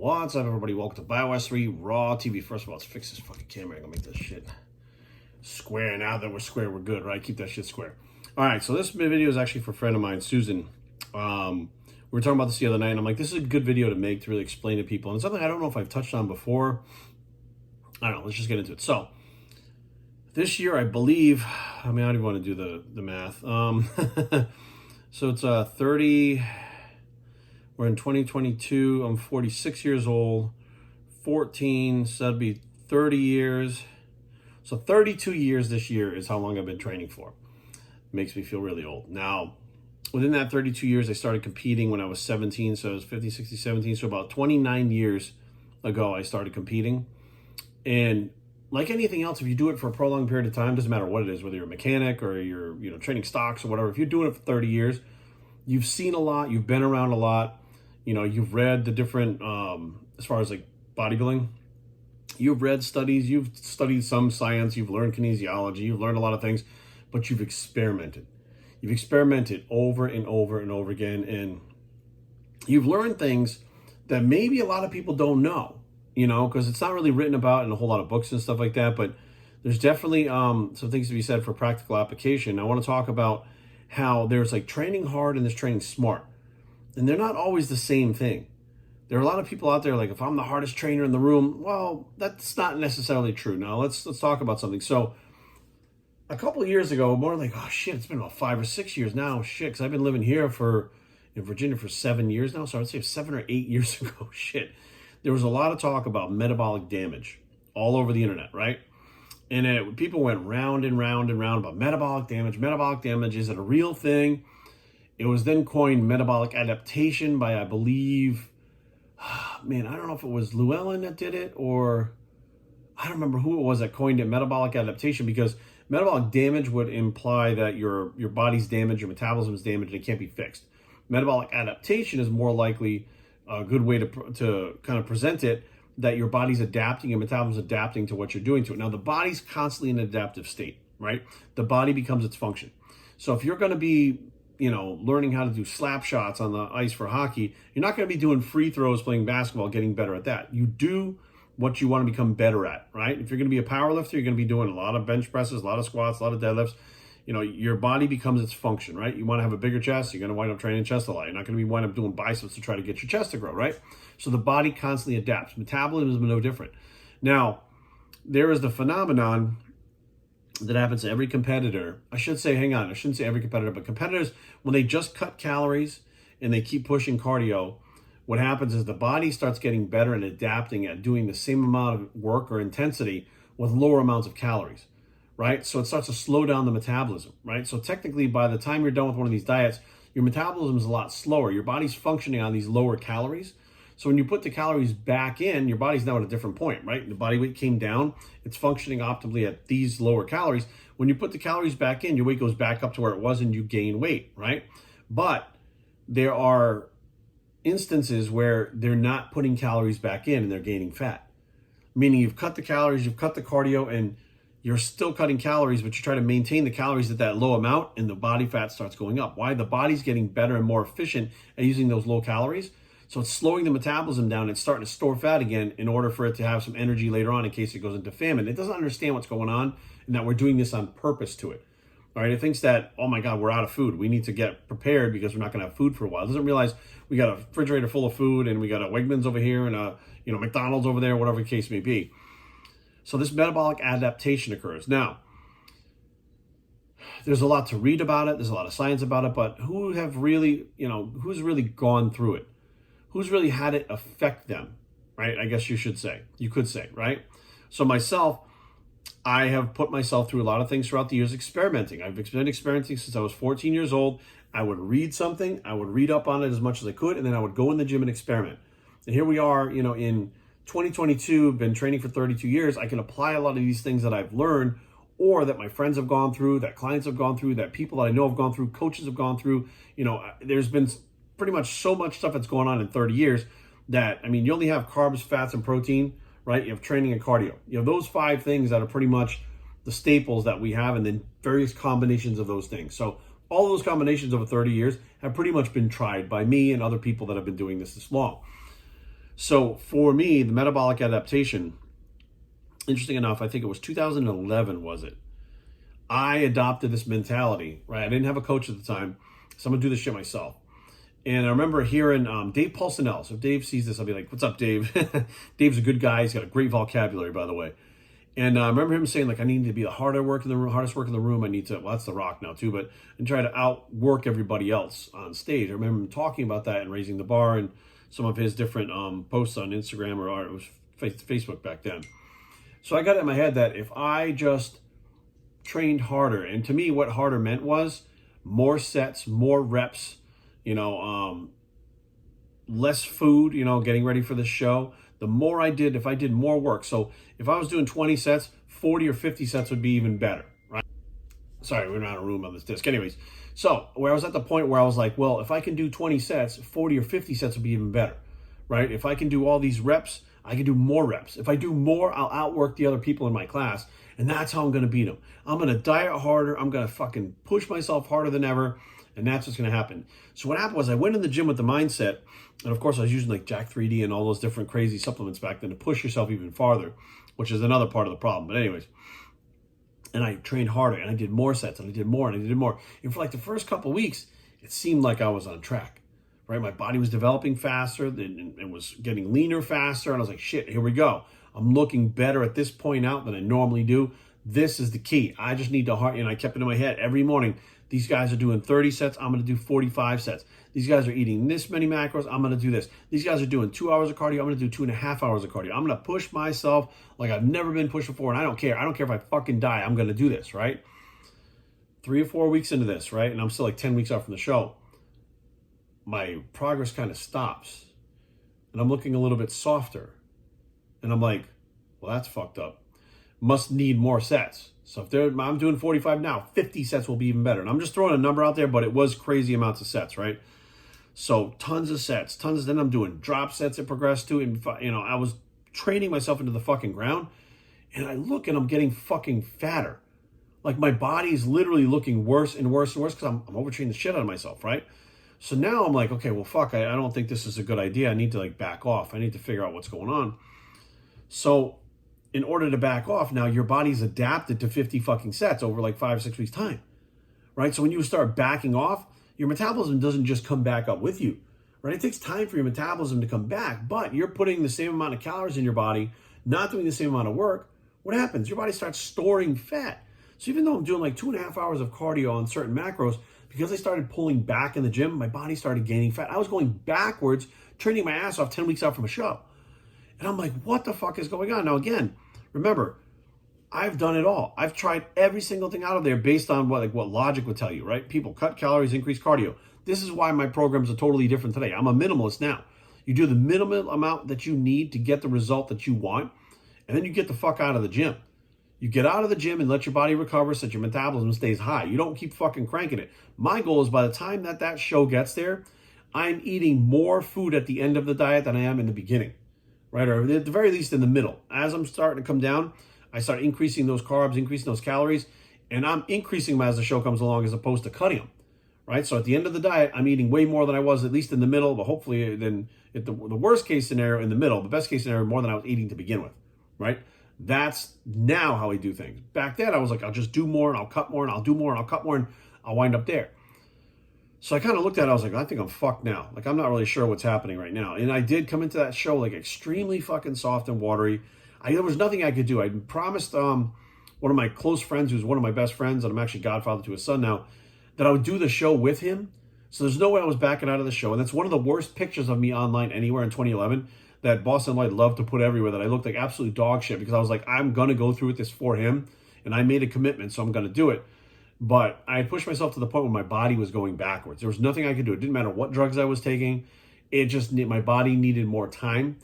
What's up, everybody? Welcome to BioS3 Raw TV. First of all, let's fix this fucking camera. I'm gonna make this shit square. Now that we're square, we're good, right? Keep that shit square. All right, so this video is actually for a friend of mine, Susan. We were talking about this the other night, and I'm like, this is a good video to make to really explain to people. And it's something I don't know if I've touched on before. I don't know. Let's just get into it. So this year, I believe, I don't even want to do the math. So it's 30. We're in 2022. I'm 46 years old. 14, so that'd be 30 years. So 32 years this year is how long I've been training for. Makes me feel really old. Now, within that 32 years, I started competing when I was 17. So I was 50, 60, 17. So about 29 years ago, I started competing. And like anything else, if you do it for a prolonged period of time, doesn't matter what it is, whether you're a mechanic or you're training stocks or whatever, if you're doing it for 30 years, you've seen a lot, you've been around a lot. You've read the different, as far as like bodybuilding, you've read studies, you've studied some science, you've learned kinesiology, you've learned a lot of things, but you've experimented. You've experimented over and over and over again, and you've learned things that maybe a lot of people don't know, because it's not really written about in a whole lot of books and stuff like that, but there's definitely some things to be said for practical application. I want to talk about how there's like training hard and there's training smart. And they're not always the same thing. There are a lot of people out there like, if I'm the hardest trainer in the room, well, that's not necessarily true. Now let's talk about something. So a couple of years ago, more like, oh shit, it's been about 5 or 6 years now. Shit, because I've been living here in Virginia for 7 years now. So I would say 7 or 8 years ago, shit. There was a lot of talk about metabolic damage all over the internet, right? And people went round and round and round about metabolic damage. Metabolic damage, is it a real thing? It was then coined metabolic adaptation by, I believe, I don't know if it was Llewellyn that did it, or I don't remember who it was that coined it, metabolic adaptation, because metabolic damage would imply that your body's damaged, your metabolism's damaged, and it can't be fixed. Metabolic adaptation is more likely a good way to kind of present it, that your body's adapting, your metabolism's adapting to what you're doing to it. Now, the body's constantly in an adaptive state, right? The body becomes its function. So if you're going to be learning how to do slap shots on the ice for hockey, you're not going to be doing free throws playing basketball, getting better at that. You do what you want to become better at, right? If you're going to be a power lifter, you're going to be doing a lot of bench presses, a lot of squats, a lot of deadlifts. Your body becomes its function, right? You want to have a bigger chest, you're going to wind up training chest a lot. You're not going to be wind up doing biceps to try to get your chest to grow, right? So the body constantly adapts. Metabolism is no different. Now, there is the phenomenon that happens to every competitor. I shouldn't say every competitor, but competitors, when they just cut calories and they keep pushing cardio, what happens is the body starts getting better and adapting at doing the same amount of work or intensity with lower amounts of calories, right? So it starts to slow down the metabolism, right? So technically, by the time you're done with one of these diets, your metabolism is a lot slower. Your body's functioning on these lower calories. So when you put the calories back in, your body's now at a different point, right? The body weight came down. It's functioning optimally at these lower calories. When you put the calories back in, your weight goes back up to where it was and you gain weight, right? But there are instances where they're not putting calories back in and they're gaining fat. Meaning you've cut the calories, you've cut the cardio, and you're still cutting calories, but you try to maintain the calories at that low amount and the body fat starts going up. Why? The body's getting better and more efficient at using those low calories. So it's slowing the metabolism down. It's starting to store fat again in order for it to have some energy later on in case it goes into famine. It doesn't understand what's going on and that we're doing this on purpose to it. All right, it thinks that, oh my God, we're out of food. We need to get prepared because we're not going to have food for a while. It doesn't realize we got a refrigerator full of food and we got a Wegmans over here and a McDonald's over there, whatever the case may be. So this metabolic adaptation occurs. Now, there's a lot to read about it. There's a lot of science about it, but who's really gone through it? Who's really had it affect them, right? I guess you could say, right? So myself, I have put myself through a lot of things throughout the years experimenting. I've been experimenting since I was 14 years old. I would read something, I would read up on it as much as I could, and then I would go in the gym and experiment. And here we are, in 2022, been training for 32 years. I can apply a lot of these things that I've learned or that my friends have gone through, that clients have gone through, that people that I know have gone through, coaches have gone through. There's been pretty much so much stuff that's going on in 30 years that, you only have carbs, fats, and protein, right? You have training and cardio. You have those 5 things that are pretty much the staples that we have, and then various combinations of those things. So all those combinations over 30 years have pretty much been tried by me and other people that have been doing this long. So for me, the metabolic adaptation, interesting enough, I think it was 2011, was it? I adopted this mentality, right? I didn't have a coach at the time, so I'm gonna do this shit myself. And I remember hearing Dave Pulsinell. So if Dave sees this, I'll be like, "What's up, Dave?" Dave's a good guy. He's got a great vocabulary, by the way. And I remember him saying, like, I need to be the hardest work in the room. I need to, well, that's The Rock now too, but and try to outwork everybody else on stage. I remember him talking about that and raising the bar and some of his different posts on Instagram or it was Facebook back then. So I got it in my head that if I just trained harder, and to me, what harder meant was more sets, more reps, less food, getting ready for the show. The more I did, if I did more work. So if I was doing 20 sets, 40 or 50 sets would be even better, right? Sorry, we're not in a room on this disc. Anyways, so where I was at the point where I was like, well, if I can do 20 sets, 40 or 50 sets would be even better, right? If I can do all these reps, I can do more reps. If I do more, I'll outwork the other people in my class. And that's how I'm going to beat them. I'm going to diet harder. I'm going to fucking push myself harder than ever. And that's what's going to happen. So what happened was I went in the gym with the mindset, and of course I was using like Jack 3D and all those different crazy supplements back then to push yourself even farther, which is another part of the problem. But anyways, and I trained harder and I did more sets and I did more and I did more. And for like the first couple of weeks, it seemed like I was on track, right? My body was developing faster and was getting leaner faster. And I was like, shit, here we go. I'm looking better at this point out than I normally do. This is the key. I just need to I kept it in my head every morning. These guys are doing 30 sets. I'm going to do 45 sets. These guys are eating this many macros. I'm going to do this. These guys are doing 2 hours of cardio. I'm going to do 2.5 hours of cardio. I'm going to push myself like I've never been pushed before. And I don't care. I don't care if I fucking die. I'm going to do this, right? 3 or 4 weeks into this, right? And I'm still like 10 weeks out from the show. My progress kind of stops. And I'm looking a little bit softer. And I'm like, well, that's fucked up. Must need more sets. So if I'm doing 45 now, 50 sets will be even better. And I'm just throwing a number out there, but it was crazy amounts of sets, right? So tons of sets, then I'm doing drop sets it progressed to. And, I was training myself into the fucking ground. And I look and I'm getting fucking fatter. Like my body's literally looking worse and worse and worse because I'm overtraining the shit out of myself, right? So now I'm like, okay, well, fuck, I don't think this is a good idea. I need to like back off. I need to figure out what's going on. So in order to back off, now your body's adapted to 50 fucking sets over like 5 or 6 weeks time, right? So when you start backing off, your metabolism doesn't just come back up with you, right? It takes time for your metabolism to come back, but you're putting the same amount of calories in your body, not doing the same amount of work. What happens? Your body starts storing fat. So even though I'm doing like 2.5 hours of cardio on certain macros, because I started pulling back in the gym, my body started gaining fat. I was going backwards, training my ass off 10 weeks out from a show. And I'm like, what the fuck is going on? Now, again, remember, I've done it all. I've tried every single thing out of there based on what logic would tell you, right? People cut calories, increase cardio. This is why my programs are totally different today. I'm a minimalist now. You do the minimum amount that you need to get the result that you want, and then you get the fuck out of the gym. You get out of the gym and let your body recover so that your metabolism stays high. You don't keep fucking cranking it. My goal is by the time that show gets there, I'm eating more food at the end of the diet than I am in the beginning. Right, or at the very least in the middle. As I'm starting to come down, I start increasing those carbs, increasing those calories, and I'm increasing them as the show comes along as opposed to cutting them, right? So at the end of the diet, I'm eating way more than I was, at least in the middle, but hopefully then at the worst case scenario in the middle, the best case scenario, more than I was eating to begin with, right? That's now how I do things. Back then, I was like, I'll just do more, and I'll cut more, and I'll do more, and I'll cut more, and I'll wind up there. So I kind of looked at it, I was like, I think I'm fucked now. Like, I'm not really sure what's happening right now. And I did come into that show, like, extremely fucking soft and watery. There was nothing I could do. I promised one of my close friends, who's one of my best friends, and I'm actually godfather to his son now, that I would do the show with him. So there's no way I was backing out of the show. And that's one of the worst pictures of me online anywhere in 2011 that Boston Light loved to put everywhere, that I looked like absolute dog shit because I was like, I'm going to go through with this for him. And I made a commitment, so I'm going to do it. But I pushed myself to the point where my body was going backwards. There was nothing I could do. It didn't matter what drugs I was taking. My body needed more time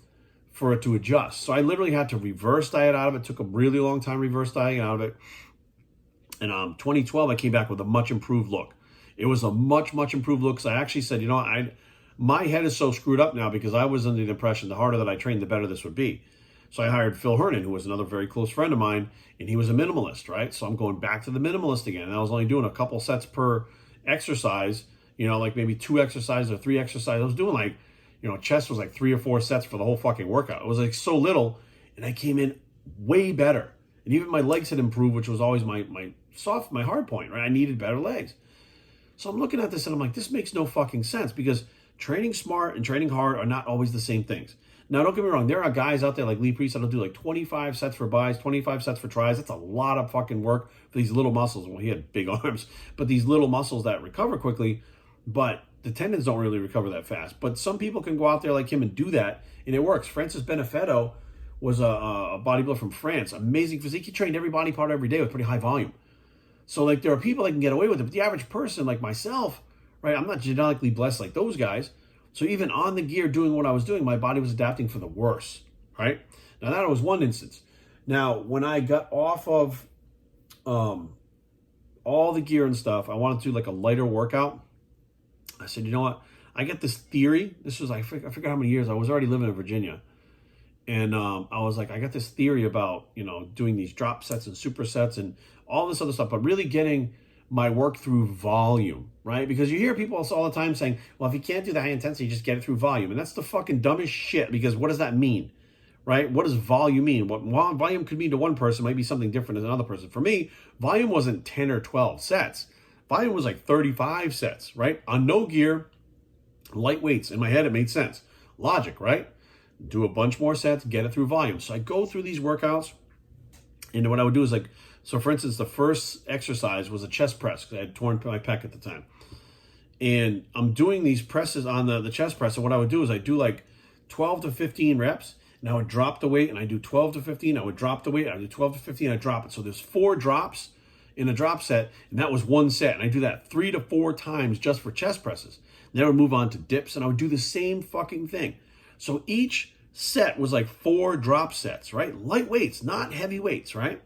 for it to adjust. So I literally had to reverse diet out of it. It took a really long time reverse dieting out of it. And 2012, I came back with a much improved look. It was a much, much improved look. So I actually said, my head is so screwed up now because I was under the impression the harder that I trained, the better this would be. So I hired Phil Hernan, who was another very close friend of mine, and he was a minimalist, right? So I'm going back to the minimalist again. And I was only doing a couple sets per exercise, like maybe 2 exercises or 3 exercises. I was doing like, Chest was like 3 or 4 sets for the whole fucking workout. It was like so little, and I came in way better. And even my legs had improved, which was always my hard point, right? I needed better legs. So I'm looking at this and I'm like, this makes no fucking sense, because training smart and training hard are not always the same things. Now, don't get me wrong. There are guys out there like Lee Priest that'll do like 25 sets for bis, 25 sets for tris. That's a lot of fucking work for these little muscles. Well, he had big arms, but these little muscles that recover quickly, but the tendons don't really recover that fast. But some people can go out there like him and do that, and it works. Francis Benefetto was a bodybuilder from France. Amazing physique. He trained every body part every day with pretty high volume. So, like, there are people that can get away with it, but the average person like myself, right, I'm not genetically blessed like those guys. So even on the gear doing what I was doing, my body was adapting for the worse, right? Now, that was one instance. Now, when I got off of all the gear and stuff, I wanted to do like a lighter workout. I said, you know what? I get this theory. This was, I forget how many years. I was already living in Virginia. And I was like, I got this theory about, doing these drop sets and supersets and all this other stuff, but really getting my work through volume, right? Because you hear people all the time saying, well, if you can't do the high intensity, just get it through volume. And that's the fucking dumbest shit, because what does that mean, right? What does volume mean? What volume could mean to one person might be something different as another person. For me, volume wasn't 10 or 12 sets. Volume was like 35 sets, right? On no gear, light weights. In my head, it made sense. Logic, right? Do a bunch more sets, get it through volume. So I go through these workouts, and what I would do is like, so for instance, the first exercise was a chest press, because I had torn my pec at the time. And I'm doing these presses on the chest press, and what I would do is I do like 12 to 15 reps, and I would drop the weight, and I do 12 to 15, I would drop the weight, I would do 12 to 15, I drop it. So there's 4 drops in a drop set, and that was 1 set. And I do that 3 to 4 times just for chest presses. Then I would move on to dips, and I would do the same fucking thing. So each set was like 4 drop sets, right? Light weights, not heavy weights, right?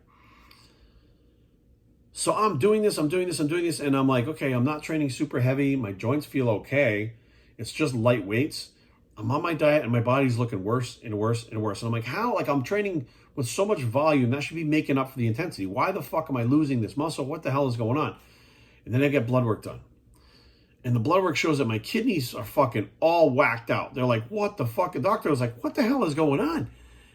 So I'm doing this, and I'm like, okay, I'm not training super heavy. My joints feel okay. It's just light weights. I'm on my diet, and my body's looking worse and worse and worse. And I'm like, how? Like, I'm training with so much volume. That should be making up for the intensity. Why the fuck am I losing this muscle? What the hell is going on? And then I get blood work done. And the blood work shows that my kidneys are fucking all whacked out. They're like, what the fuck? The doctor was like, what the hell is going on?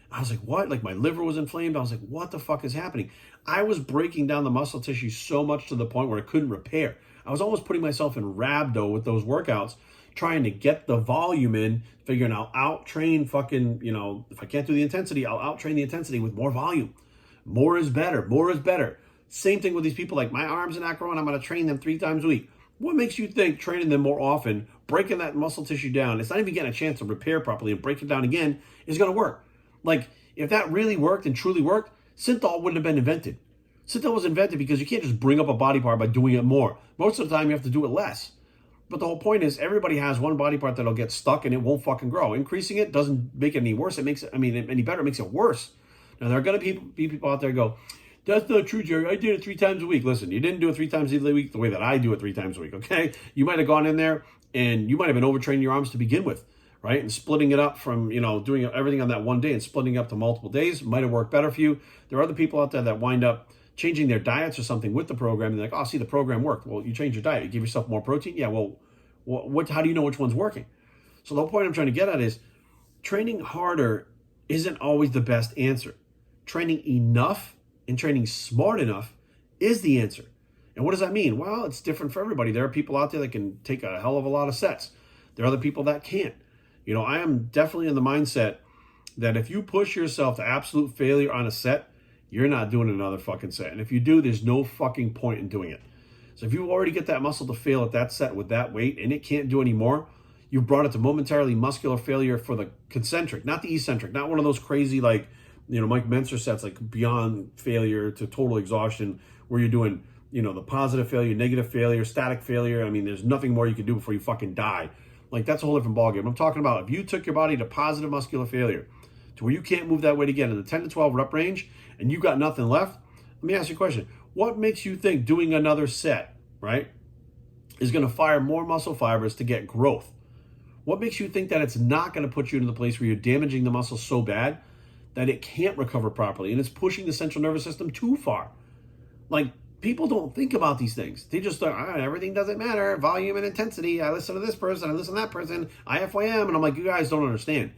I was like, what? Like, my liver was inflamed. I was like, what the fuck is happening? I was breaking down the muscle tissue so much to the point where I couldn't repair. I was almost putting myself in rhabdo with those workouts, trying to get the volume in, figuring I'll out-train fucking, if I can't do the intensity, I'll out-train the intensity with more volume. More is better. More is better. Same thing with these people, like my arms and acro, and I'm going to train them 3 times a week. What makes you think training them more often, breaking that muscle tissue down, it's not even getting a chance to repair properly and break it down again, is going to work? Like, if that really worked and truly worked, synthol wouldn't have been invented. Synthol was invented because you can't just bring up a body part by doing it more. Most of the time, you have to do it less. But the whole point is, everybody has one body part that'll get stuck and it won't fucking grow. Increasing it doesn't make it any worse. It makes it, any better. It makes it worse. Now, there are going to be people out there who go, that's not true, Jerry. I did it 3 times a week. Listen, you didn't do it 3 times a week the way that I do it 3 times a week, okay? You might have gone in there and you might have been overtraining your arms to begin with, right? And splitting it up from, doing everything on that one day and splitting it up to multiple days might have worked better for you. There are other people out there that wind up changing their diets or something with the program. And they're like, oh, see, the program worked. Well, you change your diet. You give yourself more protein. Yeah, well, how do you know which one's working? So the whole point I'm trying to get at is training harder isn't always the best answer. Training enough and training smart enough is the answer. And what does that mean? Well, it's different for everybody. There are people out there that can take a hell of a lot of sets. There are other people that can't. I am definitely in the mindset that if you push yourself to absolute failure on a set, you're not doing another fucking set. And if you do, there's no fucking point in doing it. So if you already get that muscle to fail at that set with that weight and it can't do any more, you've brought it to momentarily muscular failure for the concentric, not the eccentric, not one of those crazy like, Mike Menser sets like beyond failure to total exhaustion where you're doing, the positive failure, negative failure, static failure. There's nothing more you can do before you fucking die. Like, that's a whole different ballgame. I'm talking about if you took your body to positive muscular failure to where you can't move that weight again in the 10 to 12 rep range and you got nothing left, let me ask you a question. What makes you think doing another set, right, is going to fire more muscle fibers to get growth? What makes you think that it's not going to put you into the place where you're damaging the muscle so bad that it can't recover properly and it's pushing the central nervous system too far? Like, People don't think about these things. They just thought, everything doesn't matter. Volume and intensity. I listen to this person. I listen to that person. IFYM. And I'm like, you guys don't understand.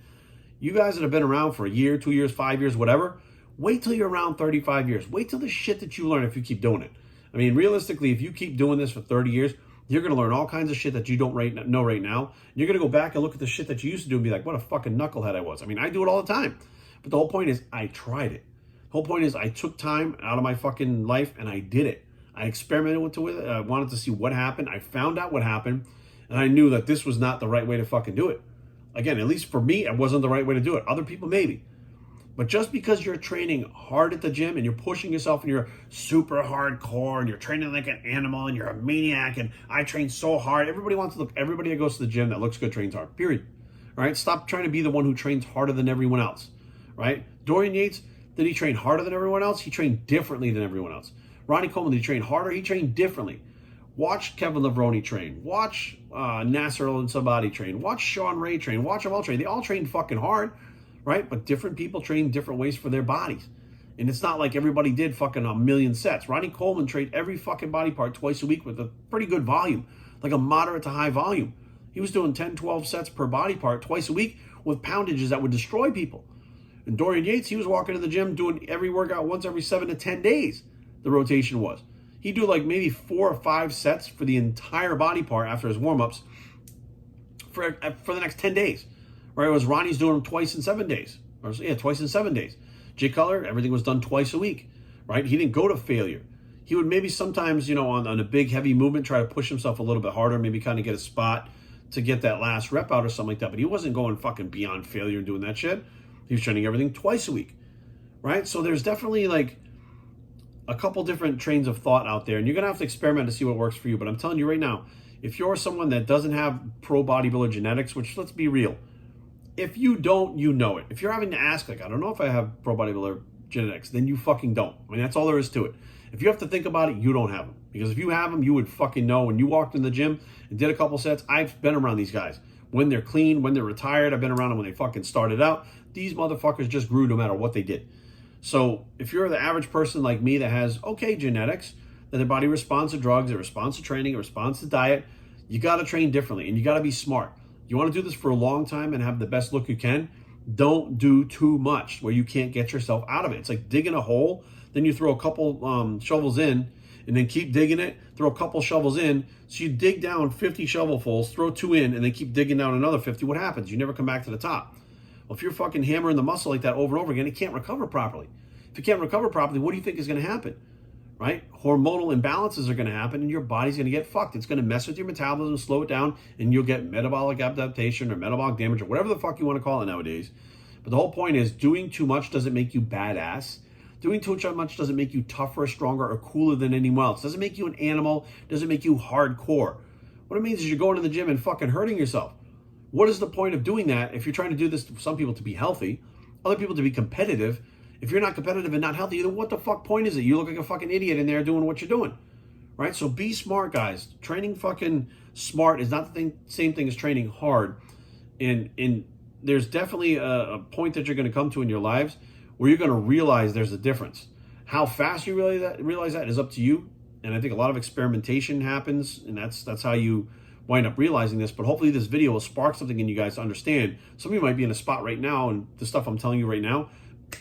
You guys that have been around for a year, 2 years, 5 years, whatever, wait till you're around 35 years. Wait till the shit that you learn if you keep doing it. I mean, realistically, if you keep doing this for 30 years, you're going to learn all kinds of shit that you don't know right now. You're going to go back and look at the shit that you used to do and be like, what a fucking knucklehead I was. I mean, I do it all the time. But the whole point is I tried it. The whole point is I took time out of my fucking life and I did it. I experimented with it. I wanted to see what happened. I found out what happened. And I knew that this was not the right way to fucking do it. Again, at least for me, it wasn't the right way to do it. Other people, maybe. But just because you're training hard at the gym and you're pushing yourself and you're super hardcore and you're training like an animal and you're a maniac and I train so hard. Everybody that goes to the gym that looks good trains hard, period. All right? Stop trying to be the one who trains harder than everyone else, right? Dorian Yates, did he train harder than everyone else? He trained differently than everyone else. Ronnie Coleman, did he train harder? He trained differently. Watch Kevin Levrone train. Watch Nasser al-Sabati train. Watch Sean Ray train. Watch them all train. They all trained fucking hard, right? But different people train different ways for their bodies. And it's not like everybody did fucking a million sets. Ronnie Coleman trained every fucking body part twice a week with a pretty good volume, like a moderate to high volume. He was doing 10, 12 sets per body part twice a week with poundages that would destroy people. And Dorian Yates, he was walking to the gym doing every workout once every 7 to 10 days, the rotation was. He'd do like maybe 4 or 5 sets for the entire body part after his warm-ups for the next 10 days. Right? It was Ronnie's doing them twice in 7 days. Twice in 7 days. Jay Cutler, everything was done twice a week. Right? He didn't go to failure. He would maybe sometimes, on a big heavy movement, try to push himself a little bit harder, maybe kind of get a spot to get that last rep out or something like that. But he wasn't going fucking beyond failure and doing that shit. He was training everything twice a week. Right? So there's definitely like a couple different trains of thought out there, and you're going to have to experiment to see what works for you. But I'm telling you right now, if you're someone that doesn't have pro bodybuilder genetics, which let's be real, if you don't, you know it. If you're having to ask, like, I don't know if I have pro bodybuilder genetics, then you fucking don't. I mean, that's all there is to it. If you have to think about it, you don't have them. Because if you have them, you would fucking know. When you walked in the gym and did a couple sets, I've been around these guys. When they're clean, when they're retired, I've been around them when they fucking started out. These motherfuckers just grew no matter what they did. So if you're the average person like me that has okay genetics, that their body responds to drugs, it responds to training, it responds to diet, you got to train differently and you got to be smart. You want to do this for a long time and have the best look you can, don't do too much where you can't get yourself out of it. It's like digging a hole, then you throw a couple shovels in and then keep digging it, throw a couple shovels in. So you dig down 50 shovelfuls, throw 2 in, and then keep digging down another 50. What happens? You never come back to the top. Well, if you're fucking hammering the muscle like that over and over again, it can't recover properly. If you can't recover properly, what do you think is going to happen? Right? Hormonal imbalances are going to happen and your body's going to get fucked. It's going to mess with your metabolism, slow it down, and you'll get metabolic adaptation or metabolic damage or whatever the fuck you want to call it nowadays. But the whole point is doing too much doesn't make you badass. Doing too much doesn't make you tougher, stronger, or cooler than anyone else. Doesn't make you an animal. Doesn't make you hardcore. What it means is you're going to the gym and fucking hurting yourself. What is the point of doing that if you're trying to do this, some people to be healthy, other people to be competitive? If you're not competitive and not healthy, then what the fuck point is it? You look like a fucking idiot in there doing what you're doing, right? So be smart, guys. Training fucking smart is not the same thing as training hard. And there's definitely a point that you're going to come to in your lives where you're going to realize there's a difference. How fast you realize that is up to you. And I think a lot of experimentation happens, and that's how you wind up realizing this. But hopefully this video will spark something in you guys to understand. Some of you might be in a spot right now, and the stuff I'm telling you right now,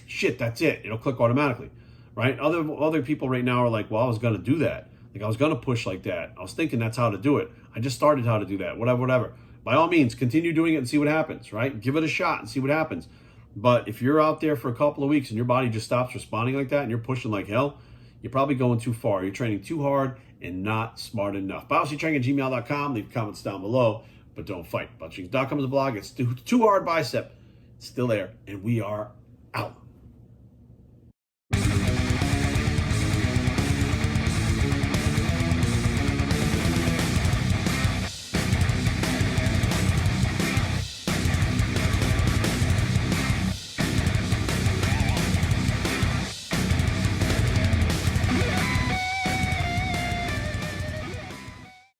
shit, that's it. It'll click automatically, right? Other people right now are like, well, I was going to do that. Like, I was going to push like that. I was thinking that's how to do it. I just started how to do that, whatever. By all means, continue doing it and see what happens, right? Give it a shot and see what happens. But if you're out there for a couple of weeks and your body just stops responding like that and you're pushing like hell, you're probably going too far. You're training too hard and not smart enough. BioStrengthTraining@gmail.com. Leave comments down below, but don't fight. BioStrength.com is a blog. It's too hard bicep. It's still there, and we are out.